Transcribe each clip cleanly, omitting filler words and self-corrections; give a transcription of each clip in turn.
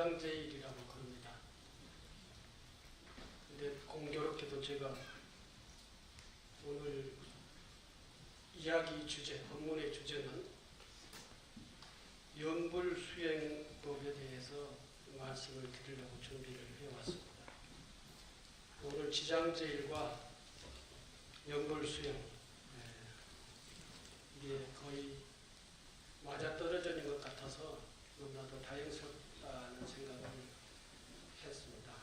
지장제일이라고 그럽니다. 근데 공교롭게도 제가 오늘 이야기 주제, 본문의 주제는 영불수행법에 대해서 말씀을 드리려고 준비를 해왔습니다. 오늘 지장제일과 영불수행, 이게 거의 맞아떨어지는 것 같아서 너무나도 다행스럽다는 생각을 했습니다.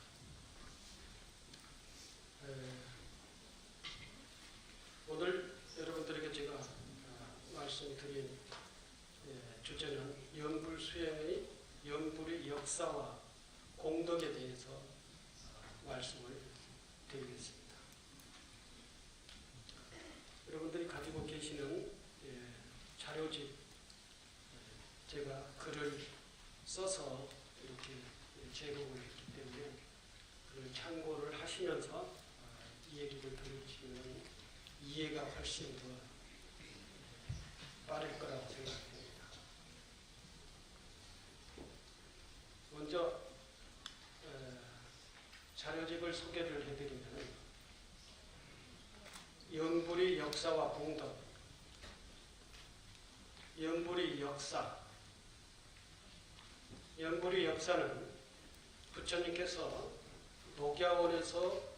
오늘 여러분들에게 제가 말씀드린 주제는 영불수행의 영불의 역사와 공덕에 대해서 말씀을 드리겠습니다. 여러분들이 가지고 계시는 자료집, 제가 글을 써서 이렇게 제공을 했기 때문에 그걸 참고를 하시면서 이 얘기를 들으시면 이해가 훨씬 더 빠를 거라고 생각합니다. 먼저 자료집을 소개를 해드리면 영불의 역사와 공덕, 영불의 역사. 영불의 역사는 부처님께서 녹야원에서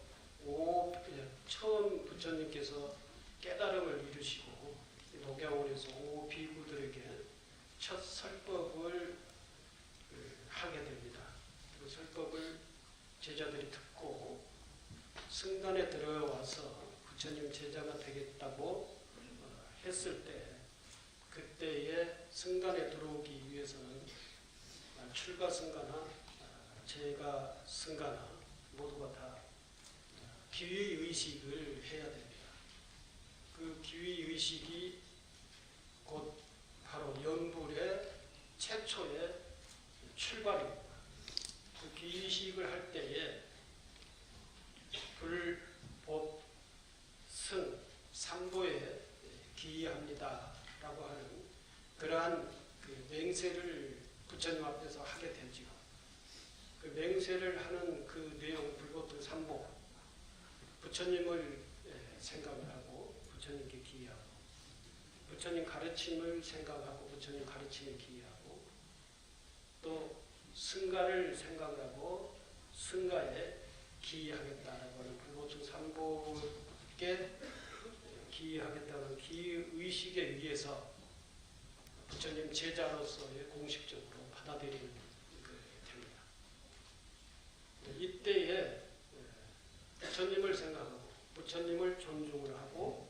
처음 부처님께서 깨달음을 이루시고 녹야원에서 오비구들에게 첫 설법을 하게 됩니다. 그 설법을 제자들이 듣고 승단에 들어와서 부처님 제자가 되겠다고 했을 때, 그때에 승단에 들어오기 위해서는 출가 승가나 제가 승가나 모두가 다 기위의식을 해야 됩니다. 그 기위의식이 곧 바로 영불의 최초의 출발입니다. 그 기위의식을 할 때에 불, 법, 승, 삼보에 기이합니다 라고 하는 그러한 그 맹세를 부처님 앞에서 하게 되죠. 그 맹세를 하는 그 내용, 불법등 삼보, 부처님을 생각을 하고 부처님께 기이하고, 부처님 가르침을 생각하고 부처님 가르침에 기이하고, 또 승가를 생각을 하고 승가에 기이하겠다라고 하는 불법등 삼보에 기이하겠다는 기의식에 의해서 부처님 제자로서의 공식적으로 받아들이는 됩니다. 이때에 부처님을 생각하고 부처님을 존중을 하고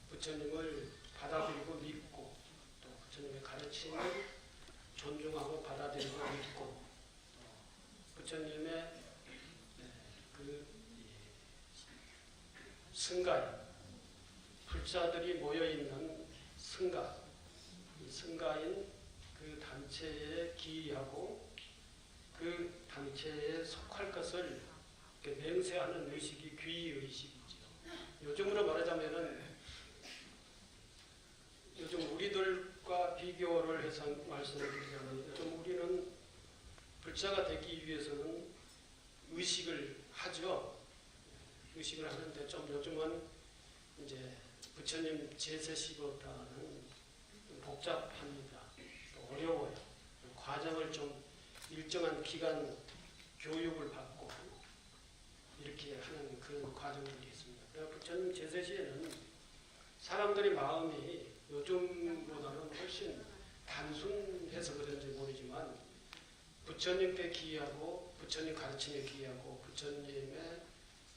부처님을 받아들이고 믿고, 또 부처님의 가르침을 존중하고 받아들이고 믿고, 부처님의 그 승가에 불자들이 모여있는 승가, 이 승가인 그 단체에 기이하고 그 단체에 속할 것을 맹세하는 의식이 귀의식이죠. 요즘으로 말하자면은 요즘 우리들과 비교를 해서 말씀을 드리자면, 요즘 우리는 불자가 되기 위해서는 의식을 하죠. 의식을 하는데 좀 요즘은 이제 부처님 제세시보다는 복잡합니다. 어려워요. 과정을 좀 일정한 기간 교육을 받고 이렇게 하는 그런 과정들이 있습니다. 그래서 부처님 제세시에는 사람들의 마음이 요즘보다는 훨씬 단순해서 그런지 모르지만 부처님께 기이하고 부처님 가르침에 기이하고 부처님의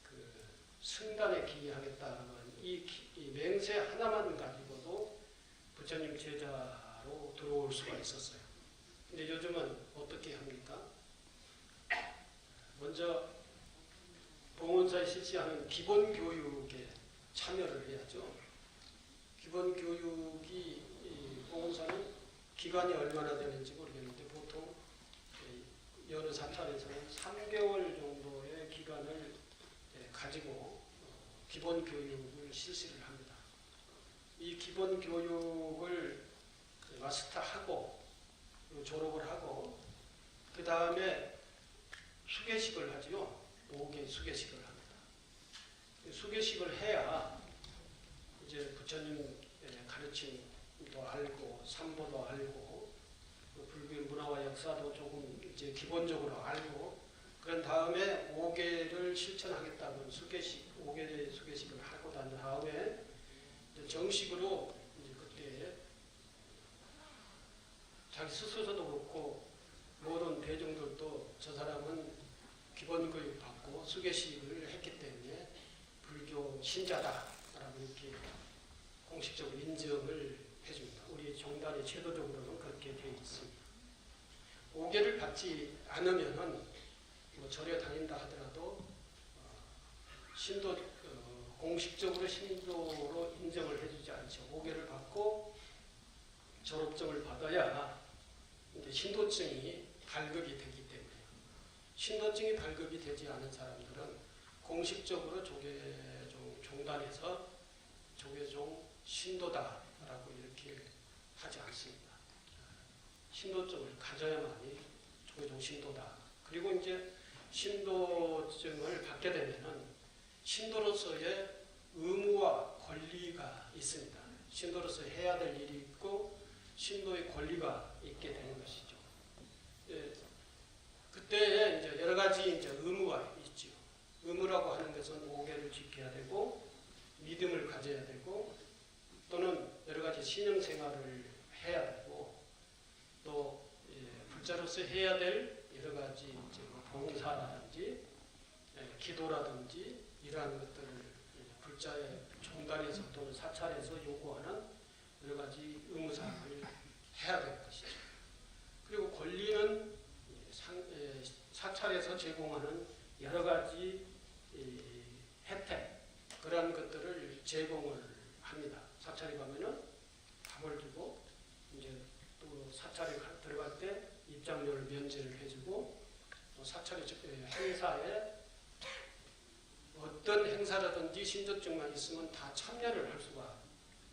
그 승단에 기이하겠다는 이 맹세 하나만 가지고도 부처님 제자로 들어올 수가 있었어요. 근데 요즘은 어떻게 합니까? 먼저 봉헌사에 실시하는 기본 교육에 참여를 해야죠. 기본 교육이 봉헌사는 기간이 얼마나 되는지 모르겠는데 보통 여느 사찰에서는 3개월 정도의 기간을 가지고 기본 교육을 실시를 합니다. 이 기본 교육을 마스터하고 졸업을 하고 그 다음에 수계식을 하지요. 5개 수계식을 합니다. 수계식을 해야 이제 부처님 가르침도 알고 삼보도 알고 불교의 문화와 역사도 조금 이제 기본적으로 알고 그런 다음에 5계를 실천하겠다는 수계식 5개 수계식을 하고 난 다음에 이제 정식으로 이제 그때 자기 스스로도 그렇고 모든 대중들도 저 사람은 기본교육 받고 수계식을 했기 때문에 불교 신자다라고 이렇게 공식적으로 인정을 해줍니다. 우리 종단의 제도적으로는 그렇게 되어 있습니다. 5계를 받지 않으면은 뭐 절에 다닌다 하더라도 신도 공식적으로 신도로 인정을 해주지 않죠. 5계를 받고 졸업증을 받아야 이제 신도증이 발급이 되기 때문에 신도증이 발급이 되지 않은 사람들은 공식적으로 조계종 종단에서 조계종 신도다라고 이렇게 하지 않습니다. 신도증을 가져야만이 조계종 신도다. 그리고 이제 신도증을 받게 되면은 신도로서의 의무와 권리가 있습니다. 신도로서 해야 될 일이 있고 신도의 권리가 있게 되는 것이죠. 예, 그때에 이제 여러 가지 이제 의무가 있죠. 의무라고 하는 것은 5계를 지켜야 되고 믿음을 가져야 되고 또는 여러 가지 신앙 생활을 해야 되고 또 불자로서 해야 될 여러 가지 이제 봉사라든지 기도라든지 이러한 것들을 불자의 종단에서 또는 사찰에서 요구하는 여러 가지 의무사항을 해야 될 것이죠. 그리고 권리는 사찰에서 제공하는 여러 가지 혜택 그러한 것들을 제공을 합니다. 사찰에 가면은 밥을 주고 이제 또 사찰에 들어갈 때 입장료를 면제를 해주고 또 사찰의 행사에 어떤 행사라든지 신도증만 있으면 다 참여를 할 수가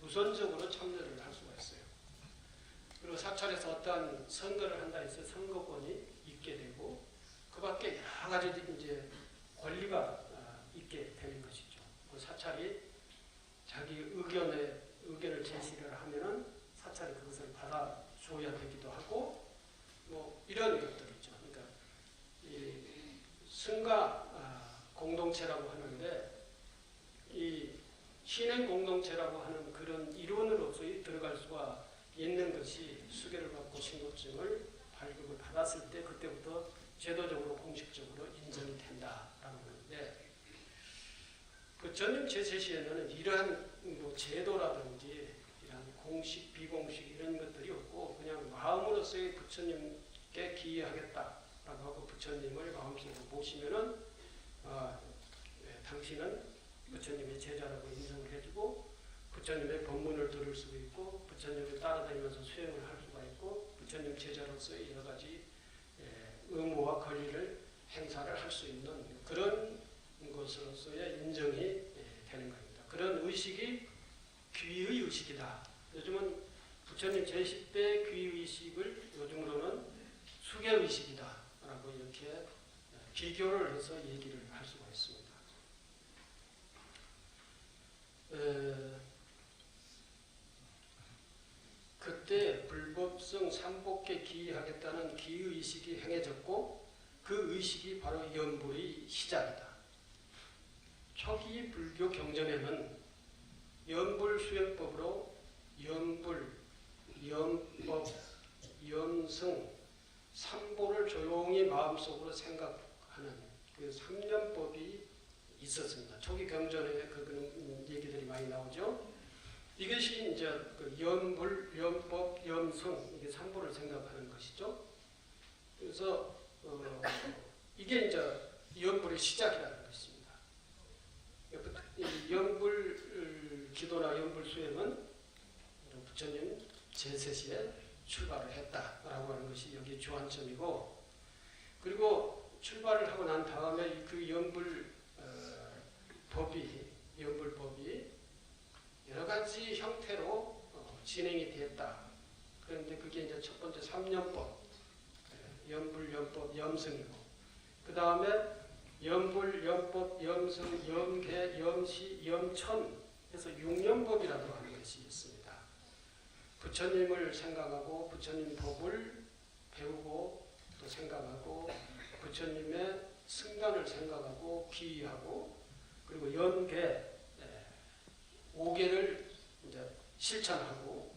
우선적으로 참여를 할 수가 있어요. 그리고 사찰에서 어떠한 선거를 한다 해서 선거권이 있게 되고 그 밖에 여러 가지 이제 권리가 있게 되는 것이죠. 그 사찰이 자기 의견을 제시를 하면은 사찰이 그것을 받아줘야 되기도 하고 뭐 이런 것들이죠. 그러니까 이 승가 공동체라고 하는데 이 신행 공동체라고 하는 그런 이론으로서 들어갈 수가 있는 것이 수계를 받고 신도증을 발급을 받았을 때 그때부터 제도적으로 공식적으로 인정이 된다라고 하는데 그 전임 제세시에는 이러한 뭐 제도라든지 이러한 공식 비공식 이런 것들이 없고 그냥 마음으로서의 부처님께 기여하겠다라고 하고 부처님을 마음속으로 모시면은 당신은 부처님의 제자라고 인정을 해주고 부처님의 법문을 들을 수도 있고 부처님을 따라다니면서 수행을 할 수가 있고 부처님 제자로서의 여러 가지 의무와 권리를 행사를 할 수 있는 그런 것으로서의 인정이 되는 겁니다. 그런 의식이 귀의 의식이다. 요즘은 부처님 제10대 귀의 의식을 요즘으로는 수계의식이다 라고 이렇게 비교를 해서 얘기를 할 수가 있습니다. 그때 불법성 삼복에 기하겠다는 기의식이 행해졌고 그 의식이 바로 연불의 시작이다. 초기 불교 경전에는 연불 수행법으로 연불, 연법, 연승, 삼보를 조용히 마음속으로 생각하는 그 삼연법이 있었습니다. 초기 경전에 그런 얘기들이 많이 나오죠. 이것이 이제 그 연불, 연법, 연승 이게 삼보를 생각하는 것이죠. 그래서 이게 이제 연불의 시작이라는 것입니다. 연불 기도나 연불 수행은 부처님 제세시에 출발을 했다라고 하는 것이 여기 주안점이고 그리고 출발을 하고 난 다음에 그 연불 연불법이 여러 가지 형태로 진행이 되었다. 그런데 그게 이제 첫 번째 삼연법 염불, 염법, 염승이고 그 다음에 염불, 염법, 염승, 염계, 염시, 염천 해서 6년법이라고 하는 것이 있습니다. 부처님을 생각하고 부처님 법을 배우고 또 생각하고 부처님의 승단을 생각하고 기의하고 그리고 염계, 5계를 이제 실천하고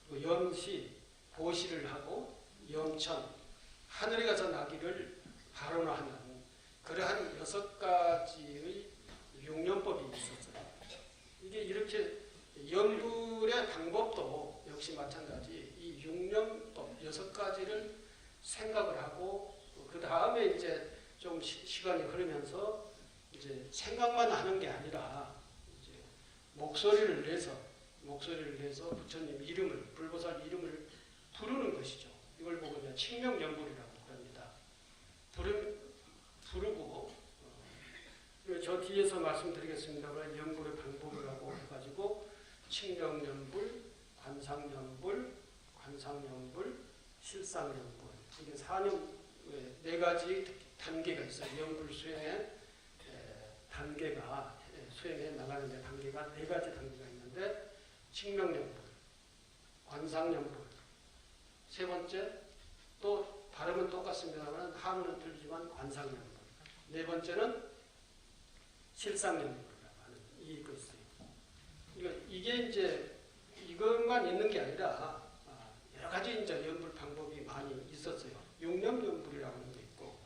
그리고 염시, 보시를 하고 염천, 하늘에 가서 나기를 발언하는 그러한 6가지의 6년법이 있었어요. 이게 이렇게 염불의 방법도 역시 마찬가지 이 6년법 6가지를 생각을 하고 그 다음에 이제 좀 시간이 흐르면서 이제 생각만 하는 게 아니라 이제 목소리를 내서 부처님 이름을 불보살 이름을 부르는 것이죠. 이걸 보고 이제 칭명연불이라고 합니다. 부르고 저 뒤에서 말씀드리겠습니다만 연불의 방법이라고 해가지고 칭명연불, 관상연불, 실상연불 이게 4가지 단계가 있어요. 연불 수행의 단계가 수행해 나가는데 단계가 4가지 단계가 있는데 칭명연불, 관상연불, 세 번째 또 발음은 똑같습니다만 한문은 틀리지만 관상연불, 네 번째는 실상연불이라고 하는 이거 있어요. 이게 이제 이것만 있는 게 아니라 여러 가지 이제 연불 방법이 많이 있었어요. 6년연불이라고 하는 게 있고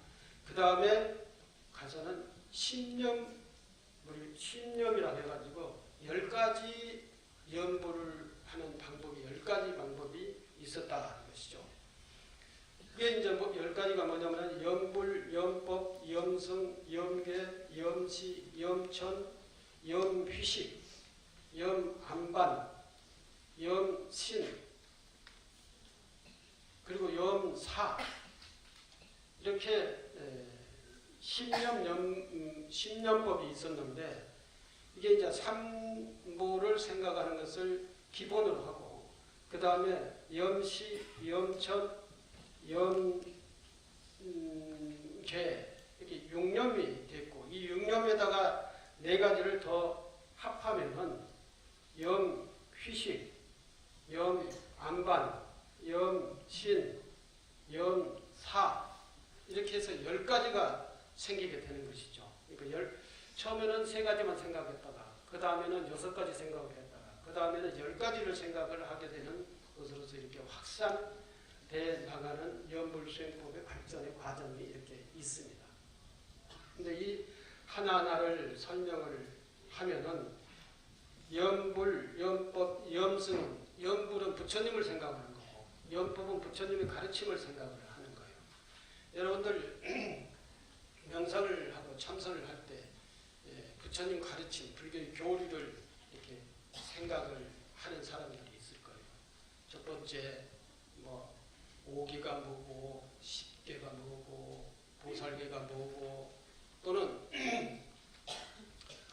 그 다음에 가서는 신념이라고 해가지고 10가지 연불을 하는 방법이 10가지 방법이 있었다는 것이죠. 그게 이제 10가지가 뭐냐면 염불, 염법, 염승, 염계, 염시, 염천, 염휘식, 염안반, 염신, 그리고 염사 이렇게 10년법이 있었는데 이게 이제 삼보를 생각하는 것을 기본으로 하고 그 다음에 염시, 염천, 염계 이렇게 6념이 됐고 이 6념에다가 4가지를 더 합하면은 염휘식, 염안반, 염신, 염사 이렇게 해서 10가지가 생기게 되는 것이죠. 그러니까 처음에는 3가지만 생각했다가 그 다음에는 6가지 생각을 했다가 그 다음에는 10가지를 생각을 하게 되는 것으로서 이렇게 확산돼 나가는 연불수행법의 발전의 과정이 이렇게 있습니다. 근데 이 하나하나를 설명을 하면은 염불, 염법, 염승, 염불은 부처님을 생각하는 거고 염법은 부처님의 가르침을 생각을 하는 거예요. 여러분들 명상을 하고 참선을 할 때 부처님 가르침, 불교의 교리를 이렇게 생각을 하는 사람들이 있을 거예요. 첫 번째 뭐 5계가 뭐고 10계가 뭐고 보살계가 뭐고 또는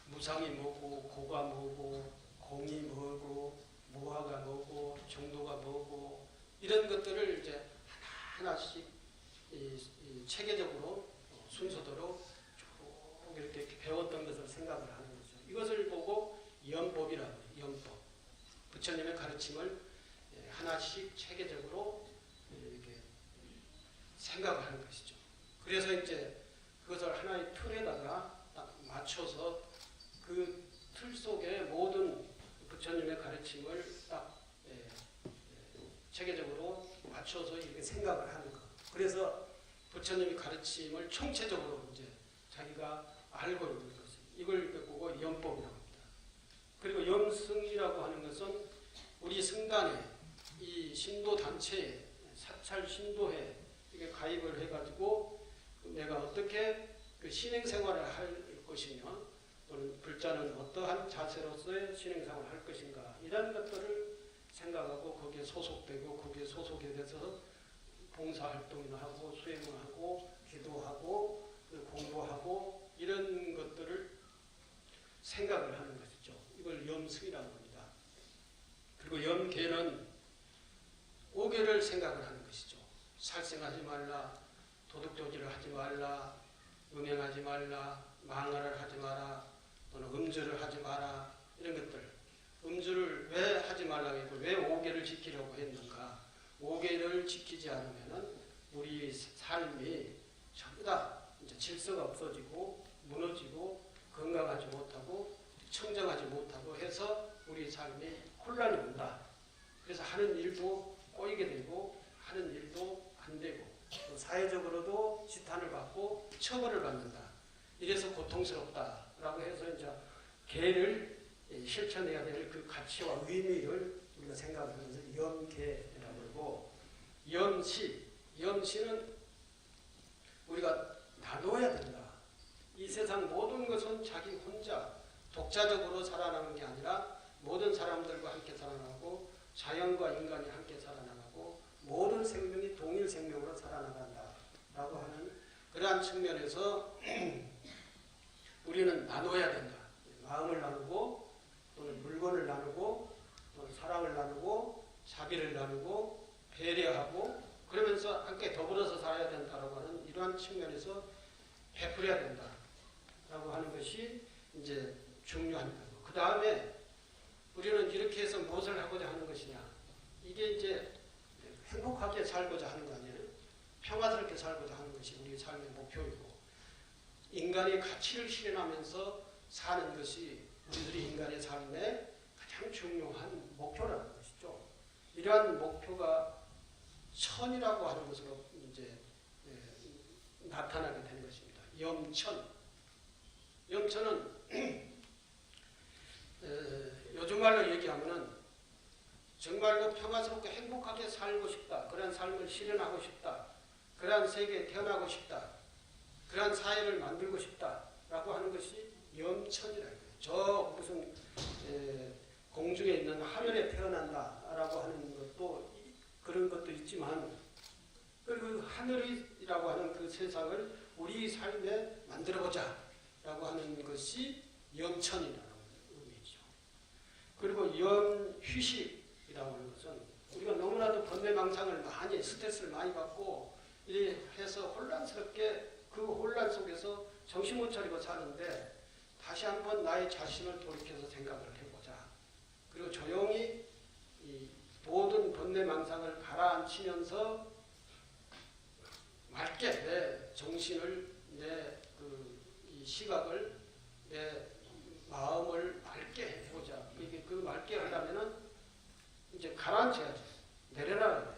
무상이 뭐고 고가 뭐고 공이 뭐고 무화가 뭐고 정도가 뭐고 이런 것들을 이제 하나씩 체계적으로 순서대로 쭉 이렇게 배웠던 것을 생각을 하는 거죠. 이것을 보고 연법이라고 해요. 연법. 부처님의 가르침을 하나씩 체계적으로 이렇게 생각을 하는 것이죠. 그래서 이제 그것을 하나의 틀에다가 딱 맞춰서 그 틀 속에 모든 부처님의 가르침을 딱 체계적으로 맞춰서 이렇게 생각을 하는 것. 그래서 부처님의 가르침을 총체적으로 이제 자기가 알고 있는 것이 이걸 보고 연법이라고 합니다. 그리고 염승이라고 하는 것은 우리 승단에 이 신도 단체에 사찰 신도회 이게 가입을 해가지고 내가 어떻게 그 신행생활을 할 것이며 또는 불자는 어떠한 자세로서의 신행생활을 할 것인가 이런 것들을 생각하고 거기에 소속되고 거기에 소속이 돼서 봉사활동이나 하고 수행을 하고 기도하고 공부하고 이런 것들을 생각을 하는 것이죠. 이걸 염승이라고 합니다. 그리고 염계는 5계를 생각을 하는 것이죠. 살생하지 말라, 도둑도지를 하지 말라, 음행하지 말라, 망언을 하지 마라, 또는 음주를 하지 마라, 이런 것들. 음주를 왜 하지 말라고 했고 왜 5개를 지키려고 했는가? 5개를 지키지 않으면은 우리 삶이 전부 다 이제 질서가 없어지고 무너지고 건강하지 못하고 청정하지 못하고 해서 우리 삶이 혼란이 온다. 그래서 하는 일도 꼬이게 되고 하는 일도 안 되고 또 사회적으로도 지탄을 받고 처벌을 받는다. 이래서 고통스럽다라고 해서 이제 개를 실천해야 될 그 가치와 의미를 우리가 생각하면서 염계라고 그러고 염시는 우리가 나눠야 된다. 이 세상 모든 것은 자기 혼자 독자적으로 살아나는 게 아니라 모든 사람들과 함께 살아나고 자연과 인간이 함께 살아나가고 모든 생명이 동일 생명으로 살아나간다라고 하는 그러한 측면에서 우리는 나눠야 된다. 마음을 나누고 또는 물건을 나누고 또는 사랑을 나누고 자비를 나누고 배려하고 그러면서 함께 더불어서 살아야 된다라고 하는 이러한 측면에서 베풀어야 된다라고 하는 것이 이제 중요한 거고. 그 다음에 우리는 이렇게 해서 무엇을 하고자 하는 것이냐? 이게 이제 행복하게 살고자 하는 거 아니에요? 평화스럽게 살고자 하는 것이 우리 삶의 목표이고 인간의 가치를 실현하면서 사는 것이 우리들이 인간의 삶의 가장 중요한 목표라는 것이죠. 이러한 목표가 천이라고 하는 것으로 이제 나타나게 된 것입니다. 염천은 요즘 말로 얘기하면은 정말로 평화스럽게 행복하게 살고 싶다. 그런 삶을 실현하고 싶다. 그러한 세계에 태어나고 싶다. 그러한 사회를 만들고 싶다라고 하는 것이 염천이라고 해요. 저 무슨 공중에 있는 하늘에 태어난다라고 하는 것도 그런 것도 있지만 그 하늘이라고 하는 그 세상을 우리 삶에 만들어보자라고 하는 것이 염천이라는 의미죠. 그리고 염휴식이라고 하는 것은 우리가 너무나도 번뇌망상을 많이 스트레스를 많이 받고 이래 해서 혼란스럽게 그 혼란 속에서 정신 못 차리고 사는데 다시 한번 나의 자신을 돌이켜서 생각을 해보자. 그리고 조용히 이 모든 번뇌망상을 가라앉히면서 맑게 내 정신을 내 이 시각을 내 마음을 맑게 해보자. 이게 그 맑게 하려면은 이제 가라앉혀야지. 내려놔야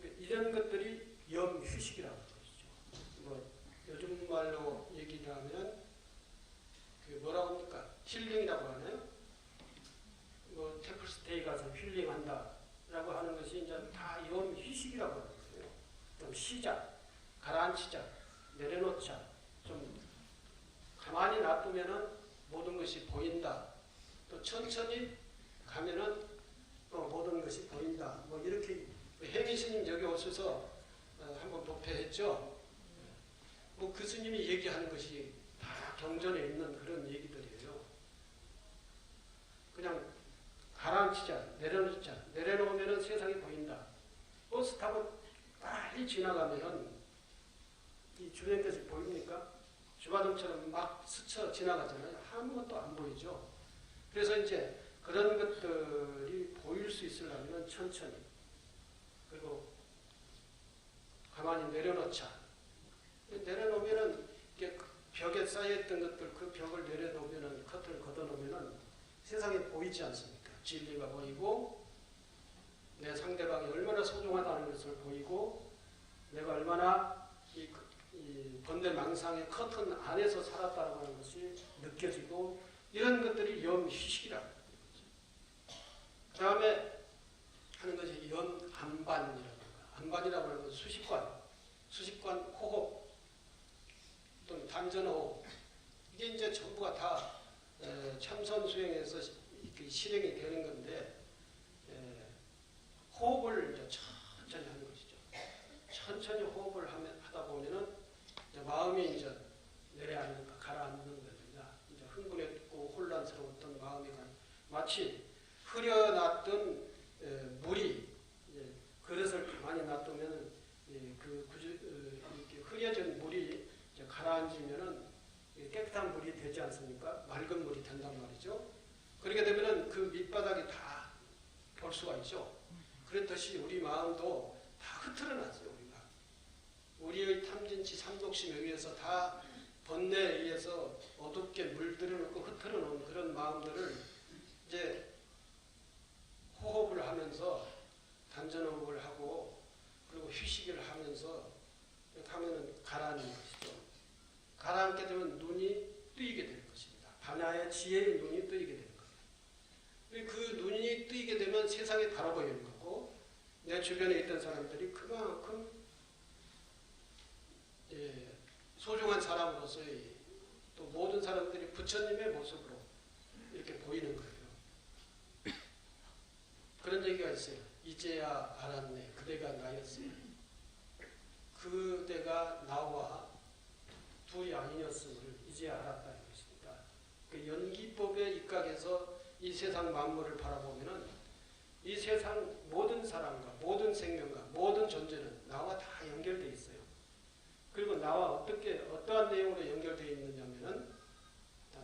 돼. 이런 것들이 염휴식이라고 그러죠. 뭐 요즘 말로 얘기를 하면 그 뭐라고 합니까? 힐링이라고 하나요? 뭐 템플스테이 가서 힐링한다라고 하는 것이 이제 다 염휴식이라고 하는 거예요. 좀 쉬자, 가라앉히자, 내려놓자. 좀 가만히 놔두면은 모든 것이 보인다. 또 천천히 가면은 또 모든 것이 보인다. 뭐 이렇게 해미 스님 여기 오셔서 한번 도패했죠. 뭐 그 스님이 얘기하는 것이 다 경전에 있는 그런 얘기들이에요. 그냥 가라앉히자, 내려놓자. 내려놓으면은 세상이 보인다. 버스 타고 빨리 지나가면은 이 주변 것이 보입니까? 주마등처럼 막 스쳐 지나가잖아요. 아무것도 안 보이죠. 그래서 이제 그런 것들이 보일 수 있으려면 천천히 그리고 가만히 내려놓자. 내려놓으면은 이게 벽에 쌓여있던 것들 그 벽을 내려놓으면은 커튼을 걷어놓으면은 세상에 보이지 않습니까? 진리가 보이고 내 상대방이 얼마나 소중하다는 것을 보이고 내가 얼마나 이 번뇌망상의 커튼 안에서 살았다는 하는 것이 느껴지고 이런 것들이 염휴식이라고 합니다. 그 다음에 하는 것이 염안반이라고 합니다. 안반이라고 하는 것은 수식관, 호흡 또는 단전호흡 이게 이제 전부가 다 참선 수행에서 실행이 되는 건데 호흡을 이제 천천히 하는 것이죠. 천천히 호흡을 하다 보면은 이제 마음이 이제 내려앉는 가라앉는 겁니다. 이제 흥분했고 혼란스러웠던 마음이 마치 흐려놨던 물이 그릇을 가만히 놔두면 그렇듯이 우리 마음도 다 흐트러놨어요. 우리가 우리의 탐진치 삼독심에 의해서 다 번뇌에 의해서 어둡게 물들여놓고 흐트러놓은 그런 마음들을 이제 호흡을 하면서 단전호흡을 하고 그리고 휴식을 하면서 이렇게 하면은 가라앉는 것이죠. 가라앉게 되면 눈이 뜨이게 될 것입니다. 반야의 지혜의 눈이 뜨이게 되는 거예요. 그 눈이 뜨이게 되면 세상이 다르 보이는 거고 내 주변에 있던 사람들이 그만큼 소중한 사람으로서의 또 모든 사람들이 부처님의 모습으로 이렇게 보이는 거예요. 그런 얘기가 있어요. 이제야 알았네. 그대가 나였으니 그대가 나와 둘이 아니었음을 이제야 알았다는 것입니다. 그 연기법에 입각해서 이 세상 만물을 바라보면은 이 세상 모든 사람과 모든 생명과 모든 존재는 나와 다 연결되어 있어요. 그리고 나와 어떠한 내용으로 연결되어 있느냐면은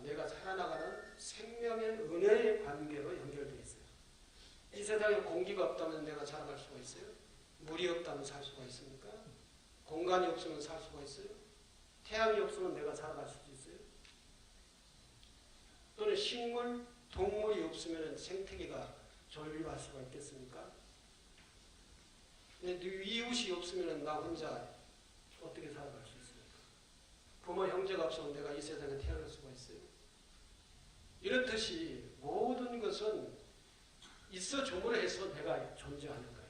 내가 살아나가는 생명의 은혜의 관계로 연결되어 있어요. 이 세상에 공기가 없다면 내가 살아갈 수가 있어요? 물이 없다면 살 수가 있습니까? 공간이 없으면 살 수가 있어요? 태양이 없으면 내가 살아갈 수도 있어요? 또는 식물, 동물이 없으면 생태계가 존립할 수가 있겠습니까? 근데 이웃이 없으면 나 혼자 어떻게 살아갈 수 있습니까? 부모, 형제가 없으면 내가 이 세상에 태어날 수가 있어요? 이렇듯이 모든 것은 있어 줌으로 해서 내가 존재하는 거예요.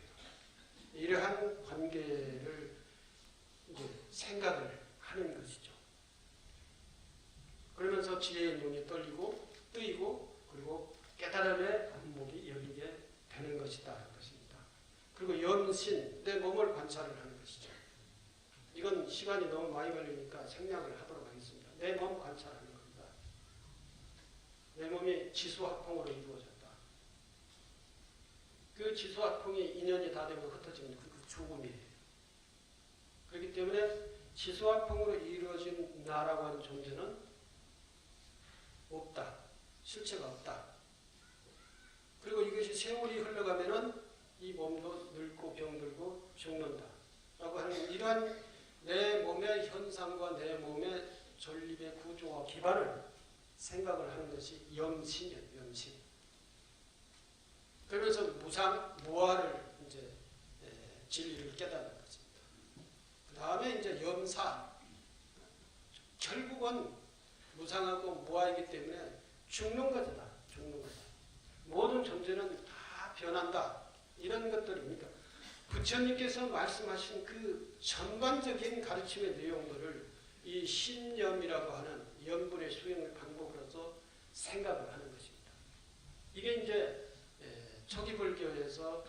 이러한 관계를 이제 생각을 하는 것이죠. 그러면서 지혜의 눈이 뜨이고 그리고 깨달음의 안목이 열리게 되는 것이다 하는 것입니다. 그리고 염신, 내 몸을 관찰을 하는 것이죠. 이건 시간이 너무 많이 걸리니까 생략을 하도록 하겠습니다. 내 몸 관찰하는 겁니다. 내 몸이 지수화풍으로 이루어졌다. 그 지수화풍이 인연이 다 되면 흩어지는 그 죽음이에요. 그렇기 때문에 지수화풍으로 이루어진 나라고 하는 존재는 없다. 실체가 없다. 그리고 이것이 세월이 흘러가면은 이 몸도 늙고 병들고 죽는다. 라고 하는 이러한 내 몸의 현상과 내 몸의 존립의 구조와 기반을 생각을 하는 것이 염신이에요. 염신. 그러면서 무아를 이제 진리를 깨닫는 것입니다. 그 다음에 이제 염사. 결국은 무상하고 무아이기 때문에 죽는 거잖아. 죽는 거다. 모든 존재는 다 변한다. 이런 것들입니다. 부처님께서 말씀하신 그 전반적인 가르침의 내용들을 이 신염이라고 하는 염불의 수행의 방법으로서 생각을 하는 것입니다. 이게 이제 초기 불교에서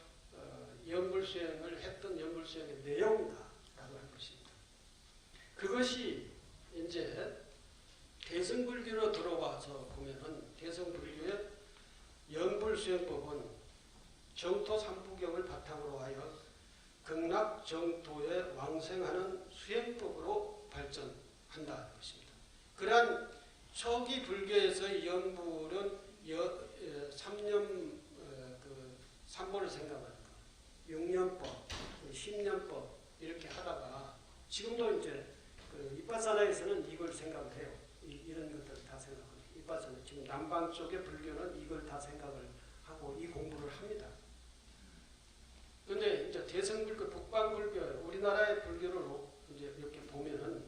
염불 수행을 했던 염불 수행의 내용이다라고 하는 것입니다. 그것이 이제 대승불교로 들어와서 보면은 대승불교의 염불 수행법은 정토 삼부경을 바탕으로 하여 극락 정토에 왕생하는 수행법으로 발전한다는 것입니다. 그러한 초기 불교에서의 염불은 삼보를 생각하는 거, 6년법, 10년법 이렇게 하다가 지금도 이제 이빠사나에서는 이걸 생각을 해요. 이런 것들을 다 생각합니다. 이빠사나 지금 남방 쪽의 불교는 이걸 다 생각을 하고 이 공부를 합니다. 그런데 이제 대승불교, 북방불교, 우리나라의 불교를 이제 이렇게 보면은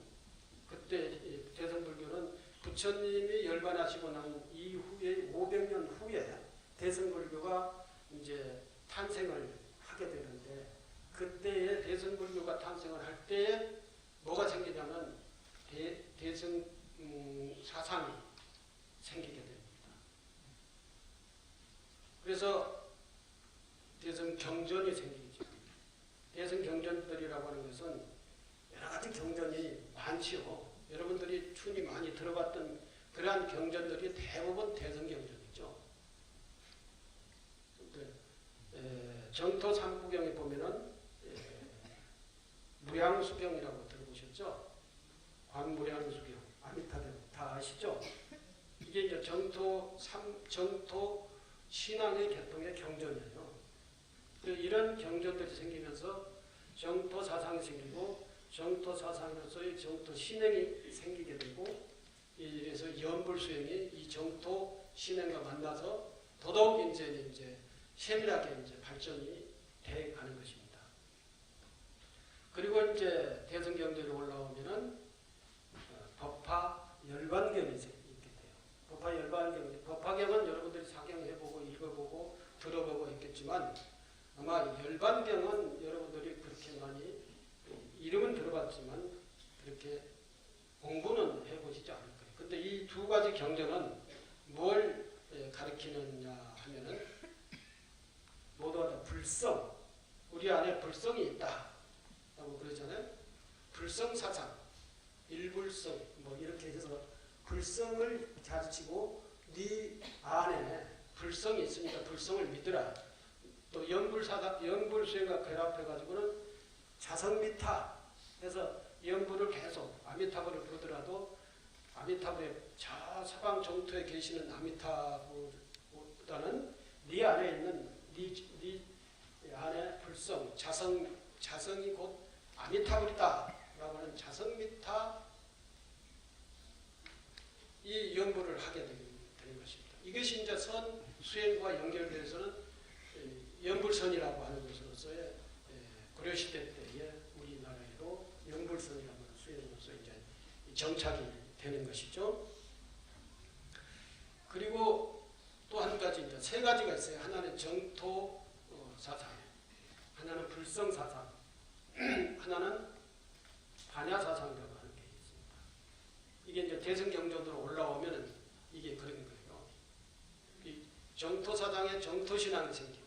그때 대승불교는 부처님이 열반하시고 난 이후에 500년 후에 대승불교가 이제 탄생을 하게 되는데 그때에 대승불교가 탄생을 할 때에 뭐가 생기냐면 대승 사상이 생기게 됩니다. 그래서 대승 경전이 생기죠. 대승 경전들이라고 하는 것은 여러 가지 경전이 많지요. 여러분들이 춘이 많이 들어봤던 그러한 경전들이 대부분 대승 경전이죠. 정토 삼부경에 보면은 무량수경이라고 들어보셨죠? 관무량수경, 아미타경 다 아시죠? 이게 이제 정토 신앙의 계통의 경전이에요. 이런 경전들이 생기면서 정토 사상이 생기고 정토 사상으로서의 정토 신행이 생기게 되고 이래서 연불수행이 이 정토 신행과 만나서 더더욱 이제 세밀하게 이제 발전이 돼 가는 것입니다. 그리고 이제 대승경전에 올라오면은 법화 열반경이 있게 돼요. 법화 열반경, 법화경은 여러분들이 사경해보고 읽어보고 들어보고 있겠지만 아마 열반경은 여러분들이 그렇게 많이 이름은 들어봤지만 그렇게 공부는 해보시지 않을 거예요. 근데 이 두 가지 경전은 뭘 가리키느냐 하면은 모두 다 불성, 우리 안에 불성이 있다 라고 그러잖아요. 불성사상, 일불성 뭐 이렇게 해서 불성을 가르치고 네 안에 불성이 있으니까 불성을 믿으라. 또 연불수행과 결합해가지고는 자성미타 해서 연불을 계속 아미타불을 부르더라도 아미타불의 저 서방 정토에 계시는 아미타불보다는 네 안에 있는 네 안에 불성, 자성이 곧 아미타불이다 라고 하는 자성미타 이 연불을 하게 되는 것입니다. 이것이 이제 선 수행과 연결돼서는 연불선이라고 하는 것으로서의 고려시대 때의 우리나라에도 연불선이라고 하는 수행으로서 이제 정착이 되는 것이죠. 그리고 또 한 가지 이제 세 가지가 있어요. 하나는 정토 사상, 하나는 불성 사상, 하나는 반야 사상이라고 하는 게 있습니다. 이게 이제 대승경전으로 올라오면은 이게 그런 거예요. 이 정토 사상에 정토 신앙이 생기고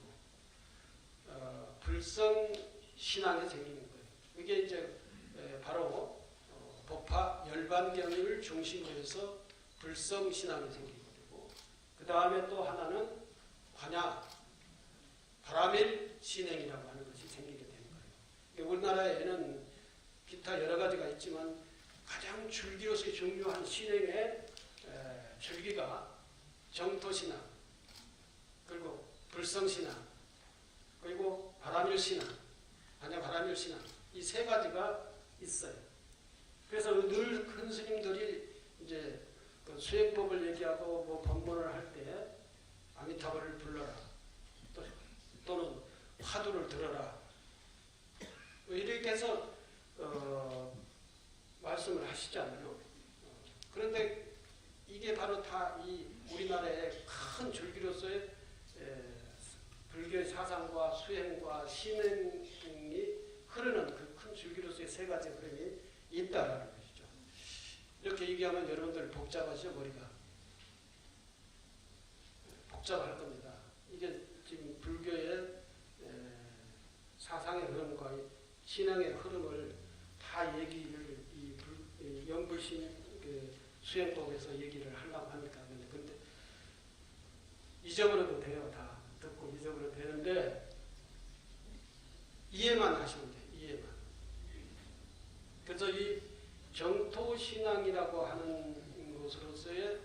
불성 신앙이 생기는 거예요. 이게 이제 바로 법화 열반경을 중심으로 해서 불성 신앙이 생기게 되고 그 다음에 또 하나는 관야 바라밀 신행이라고 하는 것이 생기게 되는 거예요. 우리나라에는 기타 여러 가지가 있지만 가장 줄기로서 중요한 신행의 줄기가 정토신앙, 그리고 불성신앙, 그리고 바라밀신앙, 바라밀신앙 이 세 가지가 있어요. 그래서 늘 큰 스님들이 이제 그 수행법을 얘기하고 뭐 법문을 할 때 아미타불을 불러라, 또는 화두를 들어라 이렇게 해서 말씀을 하시잖아요. 그런데 이게 바로 다 이 우리나라의 큰 줄기로서의 불교의 사상과 수행과 신행이 흐르는 그 큰 줄기로서의 세 가지 흐름이 있다라는 것이죠. 이렇게 얘기하면 여러분들 복잡하죠, 머리가. 복잡할 겁니다. 이게 지금 불교의 사상의 흐름과 신앙의 흐름을 다 얘기를 이 연불신 수행법에서 얘기를 하려고 하니까 근데 잊어버려도 돼요. 다 듣고 잊어버려도 되는데 이해만 하시면 돼요. 이해만. 그래서 이 정토신앙이라고 하는 것으로서의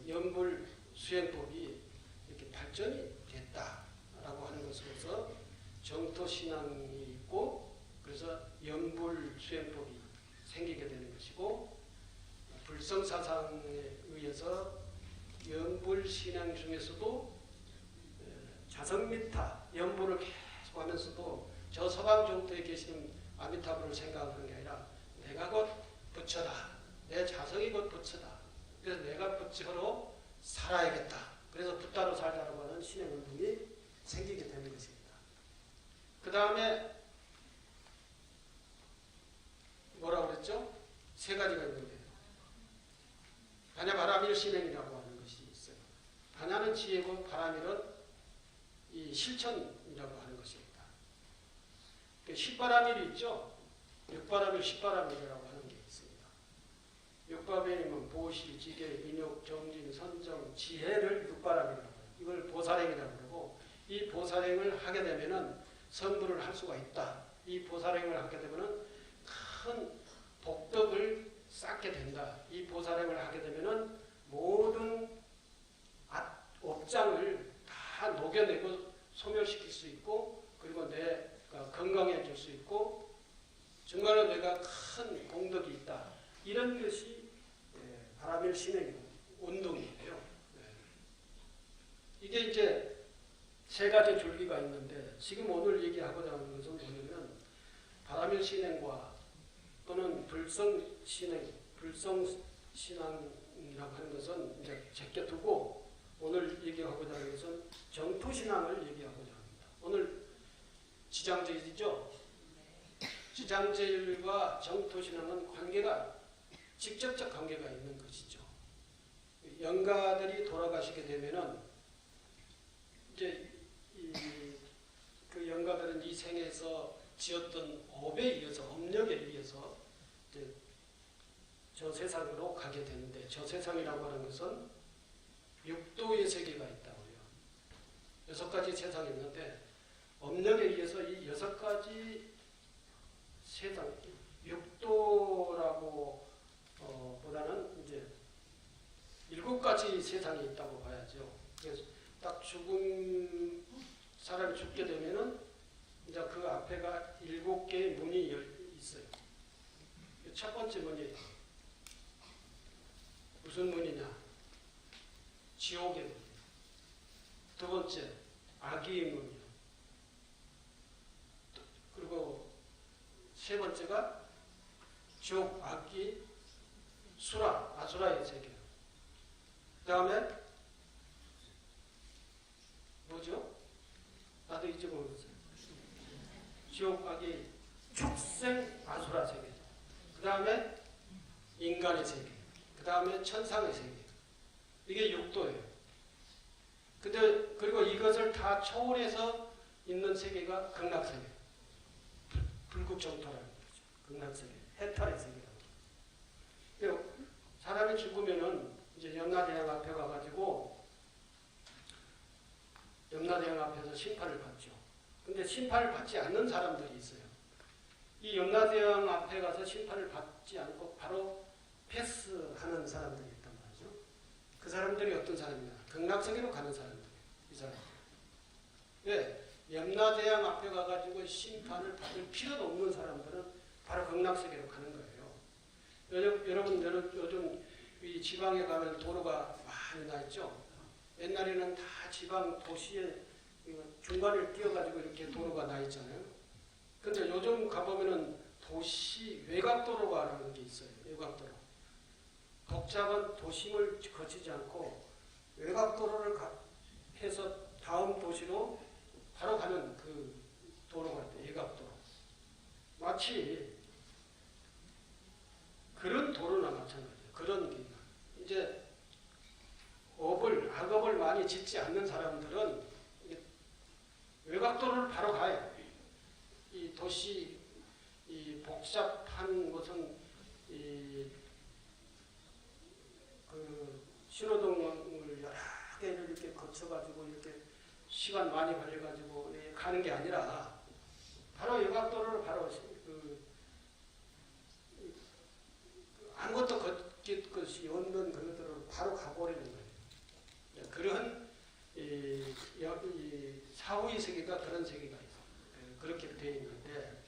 연불 수행법이 이렇게 발전이 됐다라고 하는 것으로서 정토신앙이 있고 그래서 연불 수행법이 생기게 되는 것이고 불성사상에 의해서 연불신앙 중에서도 자성미타 연불을 계속 하면서도 저 서방 정토에 계시는 아미타불을 생각하는 게 아니라 내가 곧 부처다. 내 자성이 곧 부처다. 그래서 내가 부처로 살아야겠다. 그래서 붓다로 살자라고 하는 신행운동이 생기게 되는 것입니다. 그 다음에 뭐라고 그랬죠? 세 가지가 있는데 반야 바라밀 신행이라고 하는 것이 있어요. 반야는 지혜고 바라밀은 이 실천이라고 하는 것입니다. 십바라밀이 있죠. 육바라밀, 십바라밀이라고 하는 게 있습니다. 육바라밀이면 보시, 지계, 인욕, 정진, 선정, 지혜를 육바라밀이라고 해요. 이걸 보살행이라고 그러고 이 보살행을 하게 되면은 성불을 할 수가 있다. 이 보살행을 하게 되면은 큰 복덕을 쌓게 된다. 이 보살행을 하게 되면은 모든 업장을 다 녹여내고 소멸시킬 수 있고 그리고 내가 건강해질 수 있고 정말로 내가 큰 공덕이 있다. 이런 것이 바라밀 신행 운동이에요. 이게 이제 세 가지 줄기가 있는데 지금 오늘 얘기하고자 하는 것은 뭐냐면 바라밀 신행과 또는 불성신행, 불성신앙이라고 하는 것은 이제 제껴두고 오늘 얘기하고자 하는 것은 정토신앙을 얘기하고자 합니다. 오늘 지장제일이죠. 지장제일과 정토신앙은 관계가 직접적 관계가 있는 것이죠. 영가들이 돌아가시게 되면은 이제 그 영가들은 이 생에서 지었던 업에 이어서 업력에 의해서 이제 저 세상으로 가게 되는데 저 세상이라고 하는 것은 육도의 세계가 있다고요. 6가지 세상이 있는데 업력에 의해서 이 6가지 세상, 육도라고 보다는 이제 7가지 세상이 있다고 봐야죠. 그래서 딱 사람이 죽게 되면은 이제 그 앞에가 7개의 문이 있어요. 첫 번째 문이 무슨 문이냐? 지옥의 문이에요. 두 번째 악의의 문이요. 그리고 세 번째가 지옥, 악의, 수라, 아수라의 세계. 그 다음에 뭐죠? 나도 잊어버렸어요. 지옥, 악의, 축생, 아수라 세계. 그 다음에 인간의 세계. 그 다음에 천상의 세계. 이게 육도예요. 근데 그리고 이것을 다 초월해서 있는 세계가 극락세계. 불국정토라는 거죠. 극락세계. 해탈의 세계라고. 사람이 죽으면은 이제 염라대왕 앞에 가가지고 염라대왕 앞에서 심판을 받죠. 근데 심판을 받지 않는 사람들이 있어요. 이 염라대왕 앞에 가서 심판을 받지 않고 바로 패스하는 사람들이 있단 말이죠. 그 사람들이 어떤 사람이냐? 극락세계로 가는 사람들이에요. 이 사람. 왜? 염라대왕 앞에 가가지고 심판을 받을 필요도 없는 사람들은 바로 극락세계로 가는 거예요. 여러분 요즘 이 지방에 가면 도로가 많이 나 있죠. 옛날에는 다 지방 도시에 중간을 띄어가지고 이렇게 도로가 나 있잖아요. 근데 요즘 가보면은 도시 외곽도로가라는 게 있어요. 외곽도로. 복잡한 도심을 거치지 않고 외곽도로를 해서 다음 도시로 바로 가는 그 도로가 있대요. 외곽도로. 마치 그런 도로나 마찬가지예요. 그런 게 이제 악업을 많이 짓지 않는 사람들은 외곽도로를 바로 가요. 이 도시, 이 복잡한 무슨 그 신호등을 여러 개를 이렇게 거쳐가지고 이렇게 시간 많이 걸려가지고 가는 게 아니라 바로 외곽도로를 바로 아무것도 걷길 것이 없는 그것들을 바로 가버리는 거예요. 그런 사후의 세계가 그런 세계가 있어요. 그렇게 되어 있는데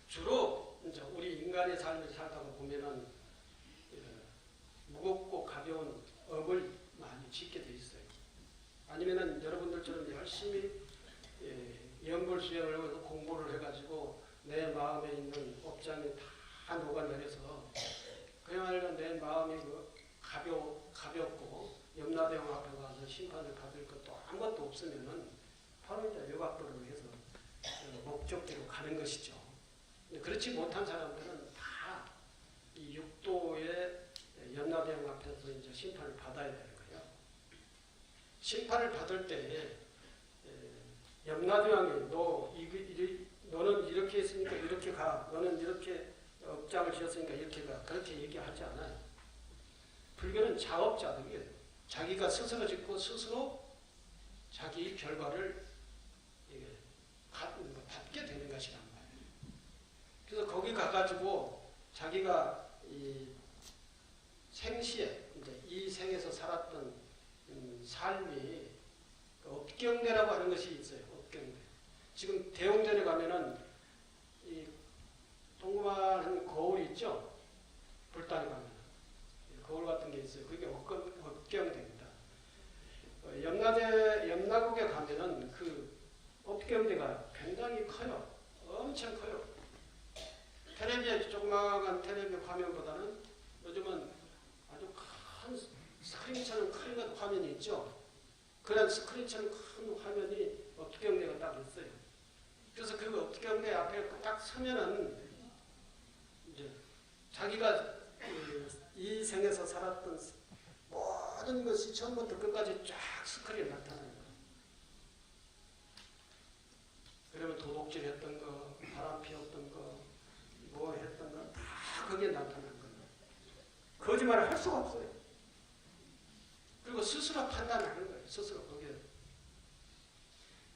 주로 이제 우리 인간의 삶을 살다가 보면은 무겁고 가벼운 업을 많이 짓게 돼 있어요. 아니면은 여러분들처럼 열심히 연불수행을 공부를 해가지고 내 마음에 있는 업장이 다 녹아내려서 그야말로 내 마음이 가볍고 염라대왕 앞에 가서 심판을 받을 것도 아무것도 없으면은 바로 이제 외곽도로를 해서 목적지로 가는 것이죠. 그렇지 못한 사람들은 다 이 육도의 염라대왕 앞에서 이제 심판을 받아야 되는 거예요. 심판을 받을 때 염라대왕이 너는 이렇게 했으니까 이렇게 가, 너는 이렇게 업장을 지었으니까 이렇게 가, 그렇게 얘기하지 않아요. 불교는 자업자득이에요. 자기가 스스로 짓고 스스로 자기 결과를 받게 되는 것이란 말이에요. 그래서 거기 가가지고 자기가 이 생시에 이제 이 생에서 살았던 삶이 업경대라고 하는 것이 있어요. 업경대. 지금 대웅전에 가면은 이 동그란 거울이 있죠? 불단에 가면 거울 같은 게 있어요. 그게 업경대입니다. 염라국에 가면은 그 업경대가 굉장히 커요. 엄청 커요. 텔레비전, 조그마한 텔레비전 화면보다는 요즘은 아주 큰 스크린처럼 큰 화면이 있죠. 그런 스크린처럼 큰 화면이 업경대가 딱 있어요. 그래서 그 업경대 앞에 딱 서면은 이제 자기가 이 생에서 살았던 모든 것이 처음부터 끝까지 쫙 스크린에 나타나는 거예요. 그러면 도둑질 했던 거, 바람 피웠던 거, 뭐 했던 거 다 거기에 나타나는 거예요. 거짓말을 할 수가 없어요. 그리고 스스로 판단을 하는 거예요. 스스로 거기에.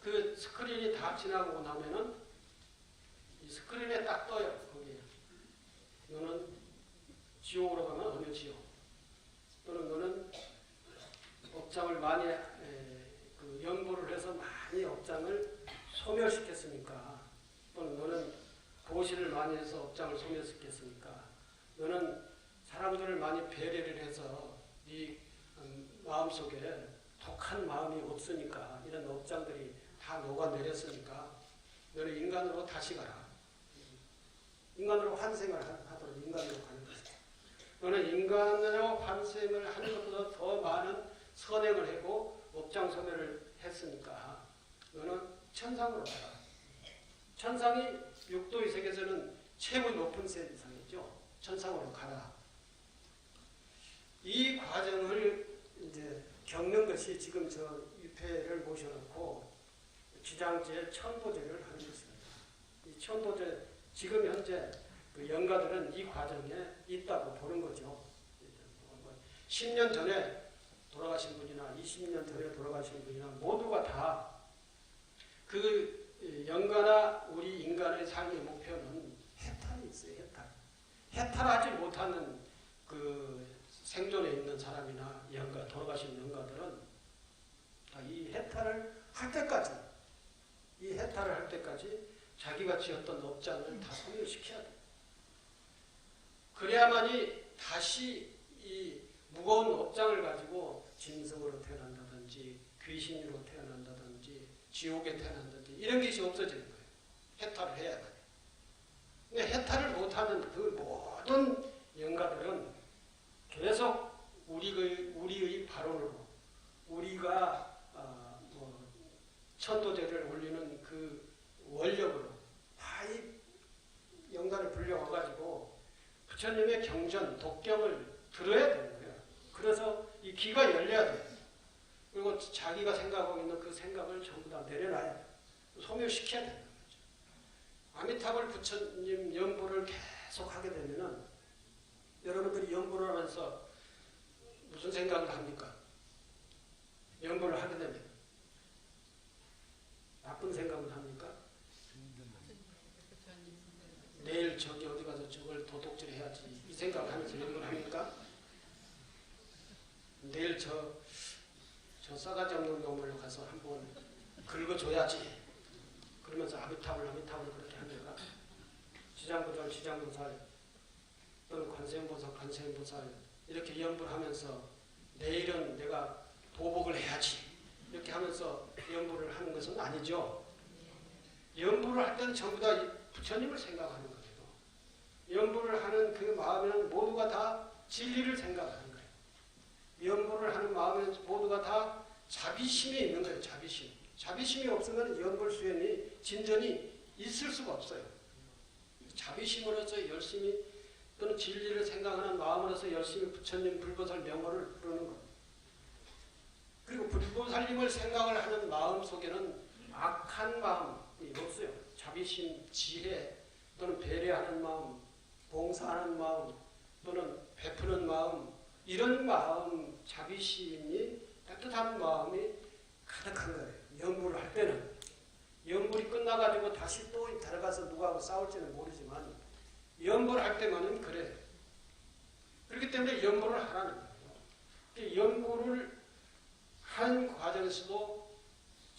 그 스크린이 다 지나고 나면은 이 스크린에 딱 떠요. 거기에. 너는 지옥으로 가면 어느 지옥. 또는 너는 업장을 많이 그 연보를 해서 많이 업장을 소멸시켰으니까. 또는 너는 보시를 많이 해서 업장을 소멸시켰으니까. 너는 사람들을 많이 배려를 해서 네 마음속에 독한 마음이 없으니까 이런 업장들이 다 녹아내렸으니까 너는 인간으로 다시 가라. 인간으로 환생을 하도록 인간으로 가는 것이다. 너는 인간으로 환생을 하는 것보다 더 많은 선행을 하고 업장 소멸을 했으니까 너는 천상으로 가라. 천상이 육도의 세계에서는 최고 높은 세상이죠. 천상으로 가라. 이 과정을 이제 겪는 것이 지금 저 위패를 모셔놓고 지장제 천도제를 하는 것입니다. 이 천도제 지금 현재 그 영가들은 이 과정에 있다고 보는 거죠. 10년 전에 돌아가신 분이나 20년 전에 돌아가신 분이나 모두가 다 그 영가나 우리 인간의 삶의 목표는 해탈이 있어요. 해탈하지 못하는 그 생존에 있는 사람이나 영가, 돌아가신 영가들은 이 해탈을 할 때까지 자기가 지었던 업장을 다 소멸시켜야 돼. 그래야만이 다시 이 무거운 업장을 가지고 짐승으로 태어난다든지 귀신으로 태어난다든지 지옥에 태어난다든지 이런 것이 없어지는 거예요. 해탈을 해야 돼. 근데 해탈을 못하는 그 모든 영가들은 계속 우리의 발언으로 우리가 천도제를 올리는 그 원력으로 다 이 영가를 불려와가지고 부처님의 경전, 독경을 들어야 되는 거예요. 그래서 이 귀가 열려야 돼요. 그리고 자기가 생각하고 있는 그 생각을 전부 다 내려놔야 돼요. 소멸시켜야 되는 거죠. 아미타불 부처님 연보를 계속 하게 되면은 여러분들이 연보를 하면서 무슨 생각을 합니까? 연보를 하게 되면 나쁜 생각을 합니까? 내일 저기 어디 가서 저걸 도둑질 해야지 이 생각을 하면서 연보를 합니까? 내일 저 싸가지 없는 놈을 가서 한번 긁어줘야지 그러면서 아미타불 그렇게 합니까? 지장보살 또는 관세음보살 이렇게 연보를 하면서 내일은 내가 도복을 해야지 이렇게 하면서 연보를 하는 것은 아니죠. 연보를 할 때는 전부 다 부처님을 생각하는 거예요. 연보를 하는 그 마음에는 모두가 다 진리를 생각하는 거예요. 연보를 하는 마음에는 모두가 다 자비심이 있는 거예요. 자비심이 없으면 연보 수행이 진전이 있을 수가 없어요. 자비심으로서 열심히 또는 진리를 생각하는 마음으로서 열심히 부처님 불보살 명호를 부르는 것. 그리고 불보살님을 생각을 하는 마음 속에는 악한 마음이 없어요. 자비심, 지혜 또는 배려하는 마음, 봉사하는 마음 또는 베푸는 마음 이런 마음, 자비심이 따뜻한 마음이 가득한 거예요. 연불을 할 때는. 연불이 끝나가지고 다시 또 들어가서 누구하고 싸울지는 모르지만 연보를 할 때만은 그래. 그렇기 때문에 연보를 하라는 거예요. 연보를 하는 과정에서도